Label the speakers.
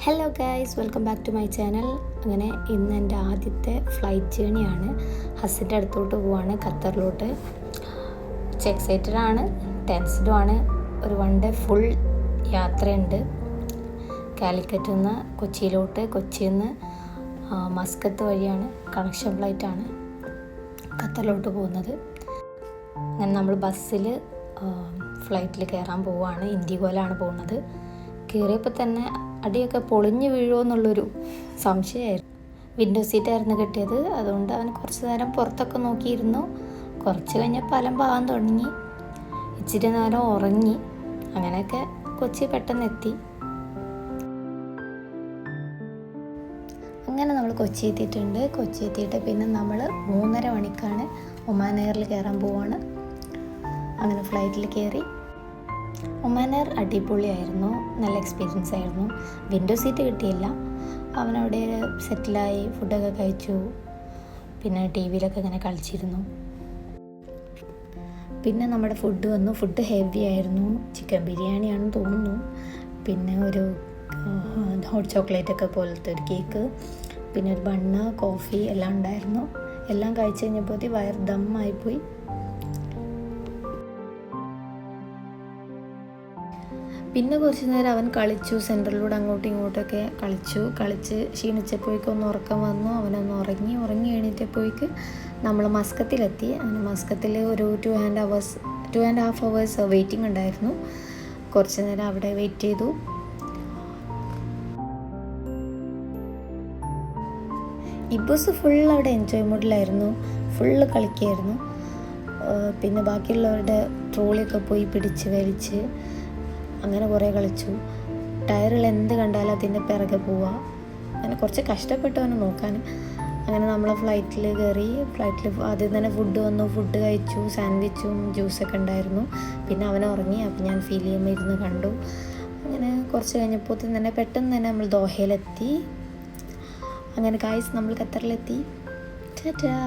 Speaker 1: Hello guys, welcome back to my channel. അങ്ങനെ ഇന്ന് എൻ്റെ ആദ്യത്തെ ഫ്ലൈറ്റ് ജേണിയാണ്. ഹസ്സിൻ്റെ അടുത്തോട്ട് പോവാണ്, ഖത്തറിലോട്ട്. എക്സൈറ്റഡ് ആണ്, ടെൻസ്ഡും ആണ്. ഒരു 1 ഡേ ഫുൾ യാത്രയുണ്ട്. കാലിക്കറ്റിൽ നിന്ന് കൊച്ചിയിലോട്ട്, കൊച്ചിയിൽ നിന്ന് മസ്കത്ത് വഴിയാണ്, കണക്ഷൻ ഫ്ലൈറ്റാണ് ഖത്തറിലോട്ട് പോകുന്നത്. അങ്ങനെ നമ്മൾ ബസ്സിൽ ഫ്ലൈറ്റിൽ കയറാൻ പോവുകയാണ്. ഇൻഡിഗോയിലാണ് പോകുന്നത്. കയറിയപ്പോൾ തന്നെ അടിയൊക്കെ പൊളിഞ്ഞു വീഴുമോ എന്നുള്ളൊരു സംശയമായിരുന്നു. വിൻഡോ സീറ്റായിരുന്നു കിട്ടിയത്. അതുകൊണ്ട് അവൻ കുറച്ച് നേരം പുറത്തൊക്കെ നോക്കിയിരുന്നു. കുറച്ച് കഴിഞ്ഞപ്പോൾ അലമ്പാകാൻ തുടങ്ങി. ഇച്ചിരി നേരം ഉറങ്ങി. അങ്ങനെയൊക്കെ കൊച്ചി പെട്ടെന്ന് എത്തി. അങ്ങനെ നമ്മൾ കൊച്ചി എത്തിയിട്ടുണ്ട്. കൊച്ചി എത്തിയിട്ട് പിന്നെ നമ്മൾ 3:30 മണിക്കാണ് ഒമാൻ എയറിൽ കയറാൻ പോവാണ്. അങ്ങനെ ഫ്ലൈറ്റിൽ കയറി. ഒമാൻ എയർ അടിപൊളിയായിരുന്നു, നല്ല എക്സ്പീരിയൻസ് ആയിരുന്നു. വിൻഡോ സീറ്റ് കിട്ടിയില്ല. അവനവിടെ സെറ്റിലായി, ഫുഡൊക്കെ കഴിച്ചു. പിന്നെ ടി വിയിലൊക്കെ ഇങ്ങനെ കളിച്ചിരുന്നു. പിന്നെ നമ്മുടെ ഫുഡ് വന്നു. ഫുഡ് ഹെവി ആയിരുന്നു. ചിക്കൻ ബിരിയാണിയാണെന്ന് തോന്നുന്നു. പിന്നെ ഒരു ഹോട്ട് ചോക്ലേറ്റൊക്കെ പോലത്തെ ഒരു കേക്ക്, പിന്നെ ഒരു ബണ്ണ്, കോഫി എല്ലാം ഉണ്ടായിരുന്നു. എല്ലാം കഴിച്ച് കഴിഞ്ഞപ്പോൾ വയർ ദമ്മായിപ്പോയി. പിന്നെ കുറച്ച് നേരം അവൻ കളിച്ചു. സെൻറ്ററിലൂടെ അങ്ങോട്ടും ഇങ്ങോട്ടൊക്കെ കളിച്ച് ക്ഷീണിച്ചപ്പോഴേക്കും ഒന്ന് ഉറക്കം വന്നു. അവനൊന്ന് ഉറങ്ങി എണീറ്റപ്പോഴേക്ക് നമ്മൾ മസ്കത്തിലെത്തി. അങ്ങനെ മസ്കത്തിൽ ഒരു 2.5 hours വെയിറ്റിംഗ് ഉണ്ടായിരുന്നു. കുറച്ച് നേരം അവിടെ വെയിറ്റ് ചെയ്തു. ഇബ്ബൂസ് ഫുൾ അവിടെ എൻജോയ് മൂഡിലായിരുന്നു. ഫുള്ള് കളിക്കുകയായിരുന്നു. പിന്നെ ബാക്കിയുള്ളവരുടെ ട്രോളിയൊക്കെ പോയി പിടിച്ച് വലിച്ച് അങ്ങനെ കുറേ കളിച്ചു. ടയറിൽ എന്ത് കണ്ടാലും അതിൻ്റെ പിറകെ പോവുക. അങ്ങനെ കുറച്ച് കഷ്ടപ്പെട്ടു അവനെ നോക്കാൻ. അങ്ങനെ നമ്മൾ ഫ്ലൈറ്റിൽ കയറി. ഫ്ലൈറ്റിൽ ആദ്യം തന്നെ ഫുഡ് വന്നു. ഫുഡ് കഴിച്ചു. സാൻഡ്വിച്ചും ജ്യൂസൊക്കെ ഉണ്ടായിരുന്നു. പിന്നെ അവൻ ഉറങ്ങി. അപ്പം ഞാൻ ഫിലിം ഇരുന്ന് കണ്ടു. അങ്ങനെ കുറച്ച് കഴിഞ്ഞപ്പോൾ തന്നെ പെട്ടെന്ന് തന്നെ നമ്മൾ ദോഹയിലെത്തി. അങ്ങനെ ഗൈസ്, നമ്മൾ ഖത്തറിലെത്തി. ടാറ്റാ.